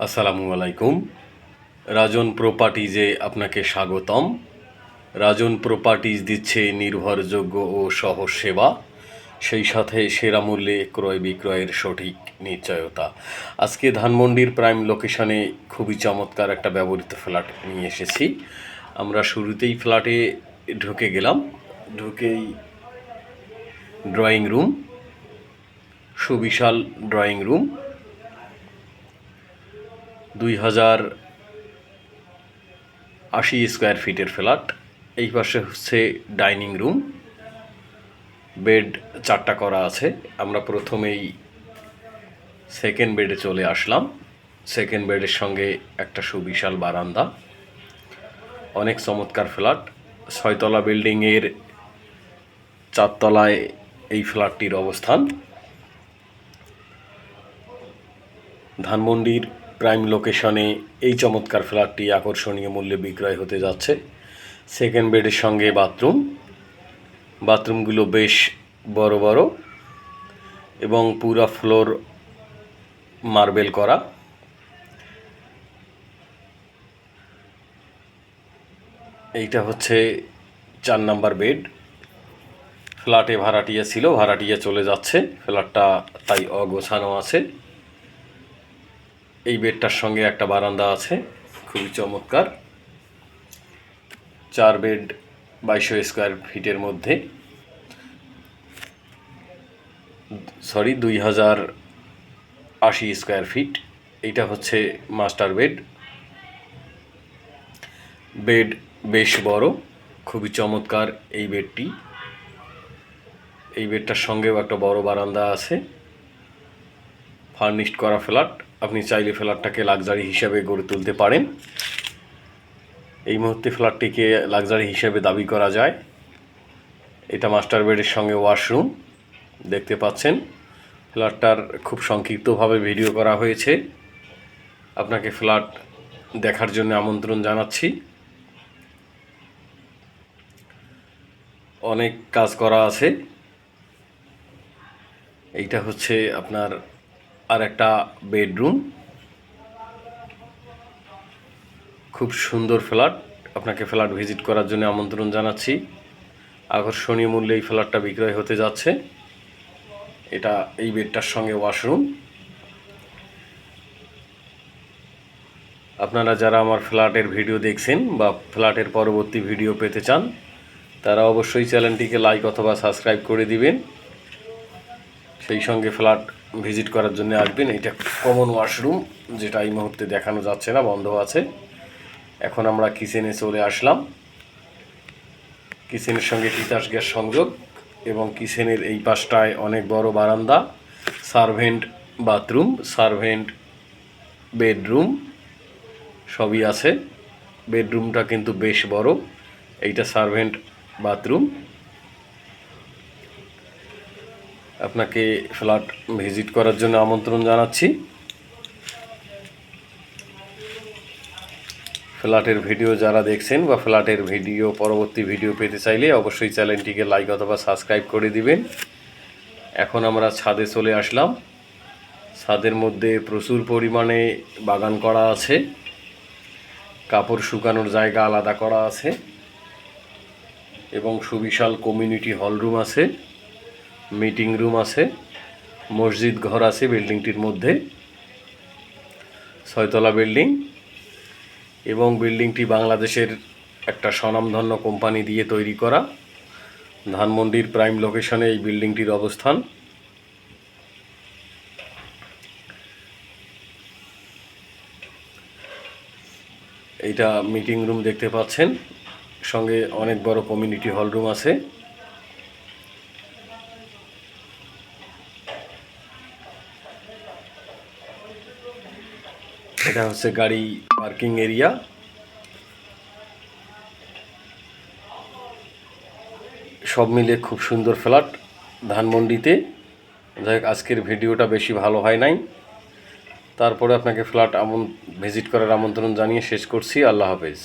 আসসালামু আলাইকুম। রাজন প্রপার্টিজে আপনাকে স্বাগতম। রাজন প্রপার্টিজ দিচ্ছে নির্ভরযোগ্য ও সহজ সেবা, সেই সাথে সেরা মূল্যে ক্রয় বিক্রয়ের সঠিক নিশ্চয়তা। আজকে ধানমন্ডির প্রাইম লোকেশনে খুবই চমৎকার একটা ব্যবহৃত ফ্ল্যাট নিয়ে এসেছি। আমরা শুরুতেই ফ্ল্যাটে ঢুকে গেলাম। ঢুকেই ড্রয়িং রুম, সুবিশাল ড্রয়িং রুম, 2080 স্কোয়ার ফিটের ফ্ল্যাট। এই পাশে হচ্ছে ডাইনিং রুম, বেড 4টা করা আছে। আমরা প্রথমেই সেকেন্ড বেডে চলে আসলাম। সেকেন্ড বেডের সঙ্গে একটা সুবিশাল বারান্দা, অনেক চমৎকার ফ্ল্যাট। 6তলা বিল্ডিংয়ের 4তলায় এই ফ্ল্যাটটির অবস্থান। ধানমন্ডির প্রাইম লোকেশনে এই চমৎকার ফ্ল্যাটটি আকর্ষণীয় মূল্যে বিক্রয় হতে যাচ্ছে। সেকেন্ড বেডের সঙ্গে বাথরুমগুলো বেশ বড় বড় এবং পুরা ফ্লোর মার্বেল করা। এইটা হচ্ছে 4 নাম্বার বেড। ফ্ল্যাটে ভাড়াটিয়া ছিল, ভাড়াটিয়া চলে যাচ্ছে। ফ্ল্যাটটা তাই অগোছানো আছে। এই বেডটার সঙ্গে একটা বারান্দা আছে, খুবই চমৎকার। 4 বেড 2200 স্কোয়ার ফিটের মধ্যে, 2080 স্কোয়ার ফিট। এইটা হচ্ছে মাস্টার বেড। বেড বেশ বড়, খুবই চমৎকার এই বেডটি। এই বেডটার সঙ্গেও একটা বড় বারান্দা আছে। ফার্নিশড করা ফ্ল্যাট। আপনি চাইলে ফ্ল্যাটটাকে লাক্সারি হিসাবে গড়ে তুলতে পারেন। এই মুহূর্তে ফ্ল্যাটটিকে লাক্সারি হিসাবে দাবি করা যায়। এটা মাস্টার বেডের সঙ্গে ওয়াশরুম দেখতে পাচ্ছেন। ফ্ল্যাটটার খুব সংক্ষিপ্তভাবে ভিডিও করা হয়েছে। আপনাকে ফ্ল্যাট দেখার জন্য আমন্ত্রণ জানাচ্ছি। অনেক কাজ করা আছে। এইটা হচ্ছে আপনার আর একটা বেডরুম, খুব সুন্দর ফ্ল্যাট। আপনাকে ফ্ল্যাট ভিজিট করার জন্য আমন্ত্রণ জানাচ্ছি। আকর্ষণীয় মূল্যে এই ফ্ল্যাটটা বিক্রয় হতে যাচ্ছে। এটা এই বেডটার সঙ্গে ওয়াশরুম। আপনারা যারা আমার ফ্ল্যাটের ভিডিও দেখছেন বা ফ্ল্যাটের পরবর্তী ভিডিও পেতে চান, তারা অবশ্যই চ্যানেলটিকে লাইক অথবা সাবস্ক্রাইব করে দিবেন। সেই সঙ্গে ফ্ল্যাট ভিজিট করার জন্য আসবেন। এটা কমন ওয়াশরুম, যেটা এই মুহূর্তে দেখানো যাচ্ছে না, বন্ধ আছে। এখন আমরা কিচেনে চলে আসলাম। কিচেনের সঙ্গে তিতাস গ্যাস সংযোগ এবং কিচেনের এই পাশটায় অনেক বড় বারান্দা, সার্ভেন্ট বাথরুম, সার্ভেন্ট বেডরুম সবই আছে। বেডরুমটা কিন্তু বেশ বড়। এইটা সার্ভেন্ট বাথরুম। আপনাকে ফ্ল্যাট ভিজিট করার জন্য আমন্ত্রণ জানাচ্ছি। ফ্ল্যাটের ভিডিও যারা দেখছেন বা ফ্ল্যাটের ভিডিও পরবর্তী ভিডিও পেতে চাইলে অবশ্যই চ্যানেলটিকে লাইক অথবা সাবস্ক্রাইব করে দিবেন। এখন আমরা ছাদে চলে আসলাম। ছাদের মধ্যে প্রচুর পরিমাণে বাগান করা আছে, কাপড় শুকানোর জায়গা আলাদা করা আছে এবং সুবিশাল কমিউনিটি হল রুম আছে, মিটিং রুম আছে, মসজিদ ঘর আছে বিল্ডিংটির মধ্যে। 6তলা বিল্ডিং এবং বিল্ডিংটি বাংলাদেশের একটা স্বনামধন্য কোম্পানি দিয়ে তৈরি করা। ধানমন্ডির প্রাইম লোকেশনে এই বিল্ডিংটির অবস্থান। এইটা মিটিং রুম দেখতে পাচ্ছেন, সঙ্গে অনেক বড় কমিউনিটি হল রুম আছে। এটা হচ্ছে গাড়ি পার্কিং এরিয়া। সব মিলে খুব সুন্দর ফ্ল্যাট ধানমন্ডিতে। যাই হোক, আজকের ভিডিওটা বেশি ভালো হয় নাই, তারপরে আপনাকে ফ্ল্যাট ভিজিট করার আমন্ত্রণ জানিয়ে শেষ করছি। আল্লাহ হাফেজ।